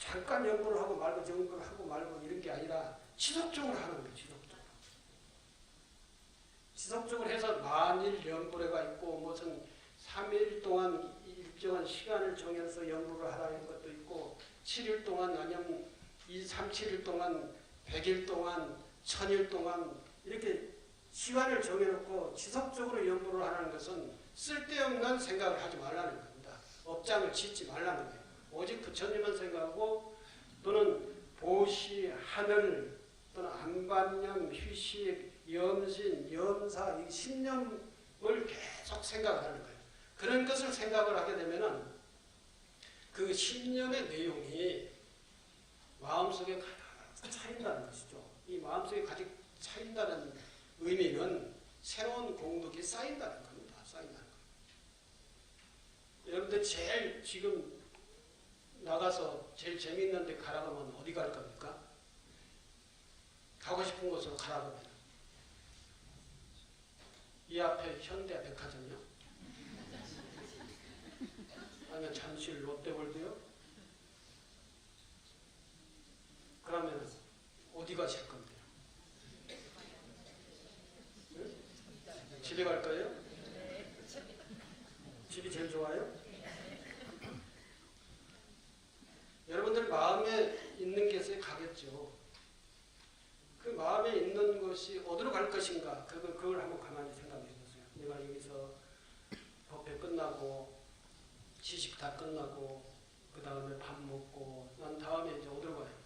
잠깐 연구를 하고 말고 연구를 하고 말고 이런 게 아니라 지속적으로 하는 거예요. 지속적으로 해서 만일 연구회가 있고 무슨 3일 동안 일정한 시간을 정해서 연구를 하라는 것도 있고 7일 동안 아니면 3, 7일 동안 100일 동안 1000일 동안 이렇게 시간을 정해놓고 지속적으로 연구를 하는 것은 쓸데없는 생각을 하지 말라는 겁니다. 업장을 짓지 말라는 거예요. 오직 부처님만 생각하고 또는 보시, 하늘 또는 안반념, 휴식, 염신, 염사, 이 신념을 계속 생각을 하는 거예요. 그런 것을 생각을 하게 되면은 그 신념의 내용이 마음속에 가득 차인다는 것이죠. 이 마음속에 가득 차인다는 의미는 새로운 공덕이 쌓인다는 겁니다. 쌓인다는 거예요. 여러분들 제일 지금 나가서 제일 재미있는 데 가라고 하면 어디 갈 겁니까? 가고 싶은 곳으로 가라고 하면 이 앞에 현대 백화점이요? 아니면 잠실 롯데월드요? 그러면 어디 가실 건데요? 네? 집에 갈 거예요? 집이 제일 좋아요? 여러분들 마음에 있는 곳에 가겠죠. 그 마음에 있는 것이 어디로 갈 것인가? 그걸 한번 가만히 생각해 보세요. 내가 여기서 법회 끝나고 지식 다 끝나고 그 다음에 밥 먹고 난 다음에 이제 어디로 가요?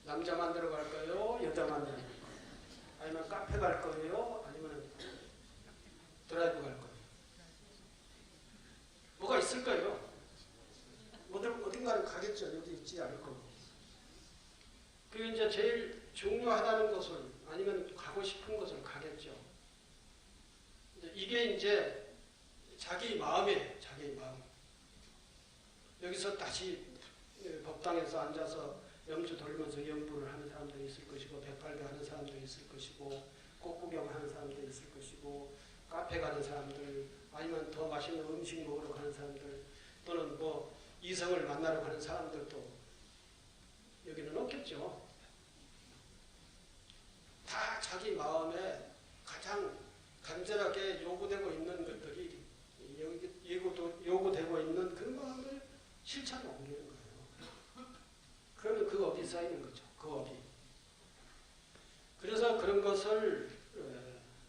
남자 만나러 갈까요? 여자 만나러 갈까요? 아니면 카페 갈 거예요? 아니면 드라이브 갈 거예요? 뭐가 있을까요? 어딘가를 가겠죠. 여기 있지 않을 거고. 그리고 이제 제일 중요하다는 것을 아니면 가고 싶은 것을 가겠죠. 이게 이제 자기 마음이에요. 자기 마음. 여기서 다시 법당에서 앉아서 염주 돌면서 연부를 하는 사람들이 있을 것이고 108배 하는 사람들이 있을 것이고 꽃구경 하는 사람들이 있을 것이고 카페 가는 사람들 아니면 더 맛있는 음식 먹으러 가는 사람들 또는 뭐 이성을 만나러 가는 사람들도 여기는 없겠죠. 다 자기 마음에 가장 간절하게 요구되고 있는 것들이 요구되고 있는 그 마음을 실천에 옮기는 거예요. 그러면 그 업이 쌓이는 거죠. 그 업이. 그래서 그런 것을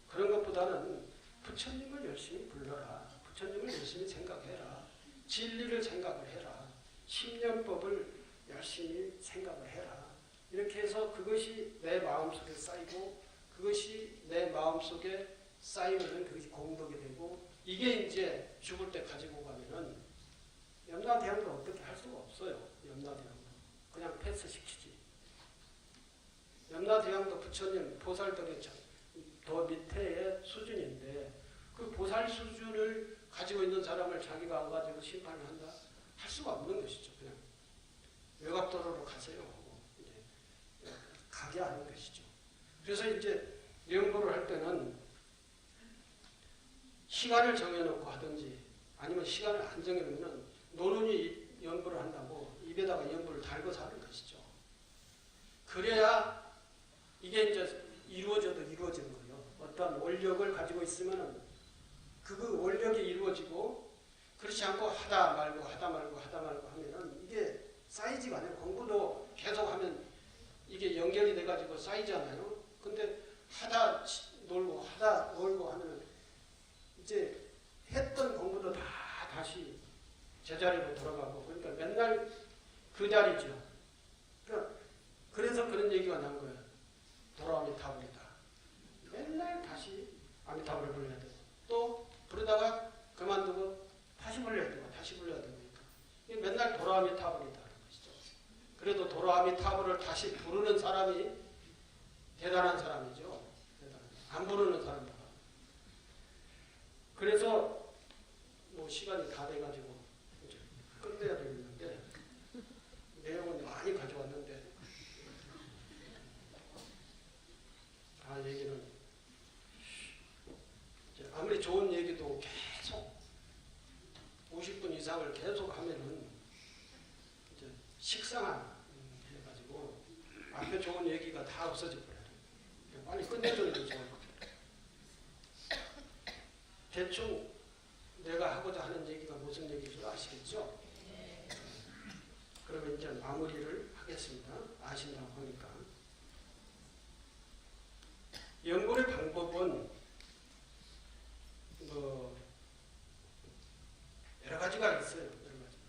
그런 것보다는 부처님을 열심히 불러라. 부처님을 열심히 생각해라. 진리를 생각을 해라. 십년법을 열심히 생각을 해라. 이렇게 해서 그것이 내 마음속에 쌓이고 그것이 내 마음속에 쌓이면 그것이 공덕이 되고 이게 이제 죽을 때 가지고 가면은 염라대왕도 어떻게 할 수가 없어요. 염라대왕도. 그냥 패스시키지. 염라대왕도 부처님 보살들의 더 밑에의 수준인데 그 보살 수준을 가지고 있는 사람을 자기가 안 가지고 심판을 한다? 할 수가 없는 것이죠. 그냥 외곽도로로 가세요 하고 이제 가게 하는 것이죠. 그래서 이제 연구를 할 때는 시간을 정해놓고 하든지 아니면 시간을 안 정해놓으면 노는이 연구를 한다고 입에다가 연구를 달고서 하는 것이죠. 그래야 이게 이제 이루어져도 이루어지는 거예요. 어떤 원력을 가지고 있으면 그 원력이 이루어지고 그렇지 않고 하다 말고 하면은 이게 쌓이지가 않아요. 공부도 계속 하면 이게 연결이 돼가지고 쌓이잖아요. 근데 하다 놀고 하면은 이제 했던 공부도 다 다시 제자리로 돌아가고 그러니까 맨날 그 자리죠. 그래서 그런 얘기가 난 거예요. 돌아오미타불이다. 맨날 다시 아미타불을 불러야 되고 또 부르다가 그만두고 다시 불러야 되고 다시 불러야 되니까 맨날 돌아오미타불이다. 그래도 도라미타불을 다시 부르는 사람이 대단한 사람이죠. 안 부르는 사람이다. 그래서 뭐 시간이 다 돼가지고 이제 끝내야 되겠는데 내용은 많이 가져왔는데 얘기는 아무리 좋은 얘기도 계속 50분 이상을 계속 하면은 좋은 얘기가 다 없어져 버려요. 빨리 끝내주는 게 좋을 것 같아요. 대충 내가 하고자 하는 얘기가 무슨 얘기인 줄 아시겠죠? 그러면 이제 마무리를 하겠습니다. 아신다고 하니까. 연구의 방법은 여러 가지가 있어요. 여러 가지가.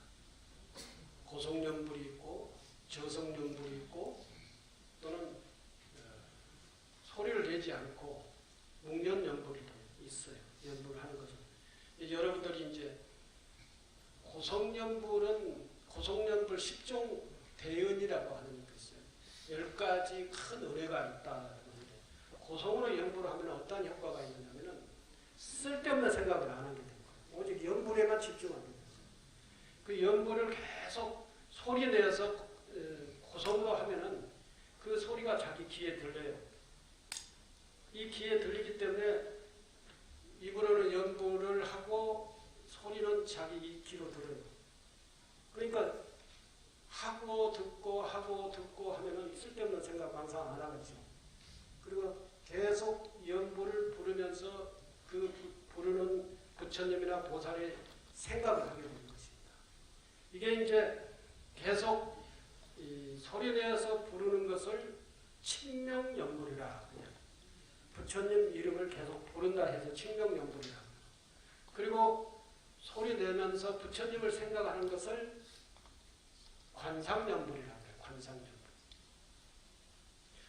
고속연불이 있고 저속연불이 있고 또는 소리를 내지 않고 묵연연불이 있어요. 연불을 하는 것은. 여러분들이 이제 고속연불 10종 대연이라고 하는 게 있어요. 10가지 큰 의뢰가 있다. 고속으로 연불을 하면 어떤 효과가 있느냐면은 쓸데없는 생각을 안 하게 됩니다. 오직 연불에만 집중하게 됩니다. 그 연불을 계속 소리 내서 고속으로 하면은 그 소리가 자기 귀에 들려요. 이 귀에 들리기 때문에 입으로는 연불을 하고 소리는 자기 귀로 들어요. 그러니까 하고 듣고 하면은 쓸데없는 생각 망상 안 하겠죠. 그리고 계속 연불을 부르면서 그 부르는 부처님이나 보살의 생각을 하게 되는 것입니다. 이게 이제 계속 소리 내어서 부르는 것을 칭명연불이라 그냥 부처님 이름을 계속 부른다 해서 칭명연불이라. 그리고 소리 내면서 부처님을 생각하는 것을 관상연불이라 해요. 관상연불.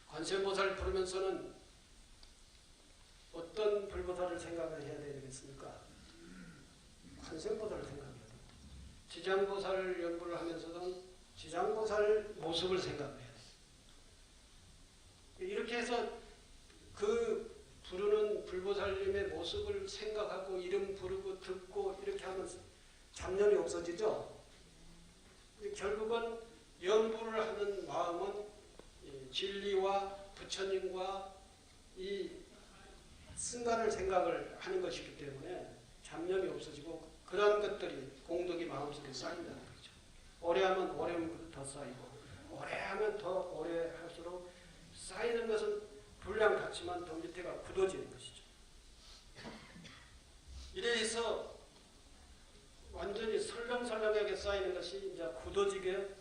관세음보살을 부르면서는 어떤 불보살을 생각을 해야 되겠습니까? 관세음보살을 생각해야 돼요. 지장보살을 연불을 하면서는 지장보살 모습을 생각해야 돼요. 이렇게 해서 그 부르는 불보살님의 모습을 생각하고 이름 부르고 듣고 이렇게 하면 잡념이 없어지죠? 결국은 연불을 하는 마음은 진리와 부처님과 이 승가를 생각을 하는 것이기 때문에 잡념이 없어지고 그런 것들이 공덕이 마음속에 쌓인다는 거죠. 오래 하면 더 쌓이고 오래 하면 더 오래 할수록 쌓이는 것은 분량 같지만 더 밑에가 굳어지는 것이죠. 이래서 완전히 설렁설렁하게 쌓이는 것이 이제 굳어지게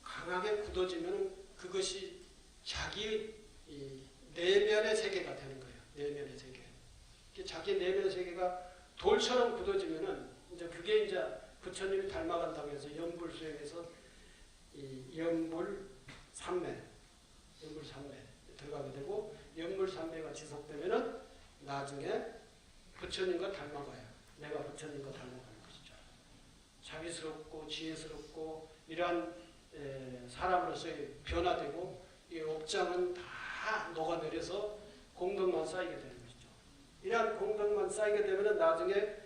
강하게 굳어지면 그것이 자기 내면의 세계가 되는 거예요. 내면의 세계. 자기 내면의 세계가 돌처럼 굳어지면은 이제 그게 이제 부처님이 닮아간다고 해서 연불 수행에서 연불 삼매 들어가게 되고 연불 삼매가 지속되면은 나중에 부처님과 닮아가요. 내가 부처님과 닮아가는 것이죠. 자비스럽고 지혜스럽고 이러한 사람으로서의 변화되고 이 업장은 다 녹아내려서 공덕만 쌓이게 되는 것이죠. 이러한 공덕만 쌓이게 되면 나중에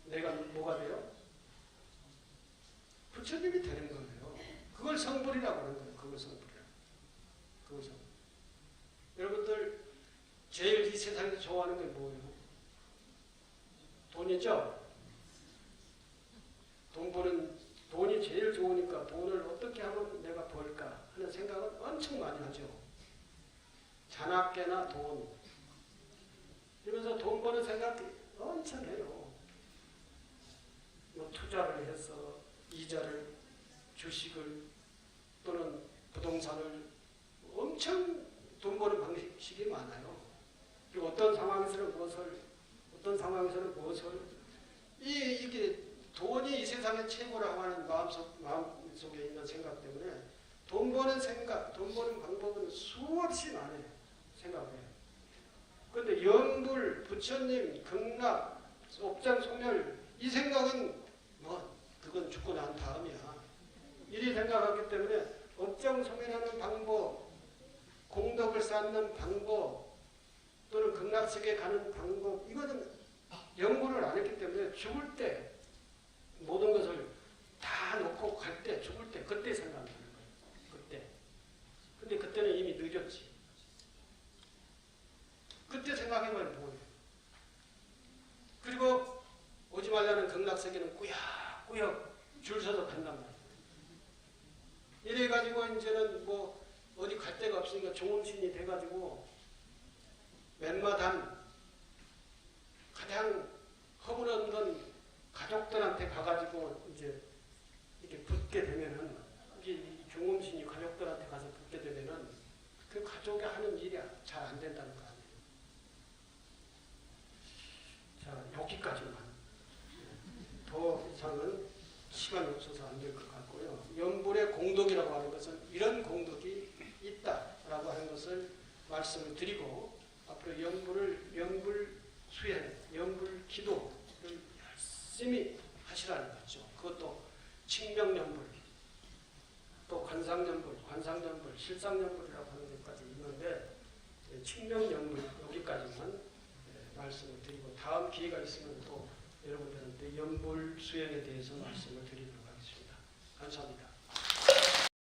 내가 뭐가 돼요? 부처님이 되는 거예요. 그걸 성불이라고 하는 거예요. 그걸 성불이라고. 그걸 성불. 여러분들 제일 이 세상에서 좋아하는 게 뭐예요? 돈이죠? 돈이 제일 좋으니까 돈을 어떻게 하면 내가 벌까 하는 생각은 엄청 많이 하죠. 자나깨나 돈. 이러면서 돈 버는 생각 엄청 해요. 뭐 투자를 해서 이자를, 주식을 또는 부동산을 엄청 돈 버는 방식이 많아요. 그리고 어떤 상황에서는 무엇을 이게 돈이 이 세상의 최고라고 하는 마음속에 있는 생각 때문에 돈 버는 생각, 돈 버는 방법은 수없이 많아요. 생각해요. 그런데 연불, 부처님, 극락, 업장, 소멸 이 생각은 그건 죽고 난 다음이야. 이리 생각하기 때문에 업장 소멸하는 방법, 공덕을 쌓는 방법 또는 극락세계에 가는 방법 이거는 연구를 안 했기 때문에 죽을 때 모든 것을 다 놓고 갈 때, 죽을 때, 그때 생각나는 거예요. 그때. 근데 그때는 이미 늦었지. 그때 생각해봐야 뭐예요. 그리고 오지 말라는 극락세계는 꾸역꾸역 줄 서서 간단 말이에요. 이래가지고 이제는 뭐 어디 갈 데가 없으니까 해가지고 맨마담 가장 허물없는 가족들한테 가가지고 이제 이렇게 붙게 되면은 이게 경험신이 가족들한테 가서 붙게 되면은 그 가족이 하는 일이 잘 안 된다는 거 아니에요. 자, 여기까지만. 더 이상은 시간이 없어서 안 될 것 같고요. 연불의 공덕이라고 하는 것은 이런 공덕이 있다라고 하는 것을 말씀을 드리고 앞으로 연불 수행, 연불 기도를 열심히 하시라는 거죠. 그것도 칭명연불, 또 관상연불, 실상연불이라고 하는 것까지 있는데 칭명연불 여기까지만 말씀을 드리고 다음 기회가 있으면 또 여러분들한테 연불 수행에 대해서 말씀을 드리도록 하겠습니다. 감사합니다.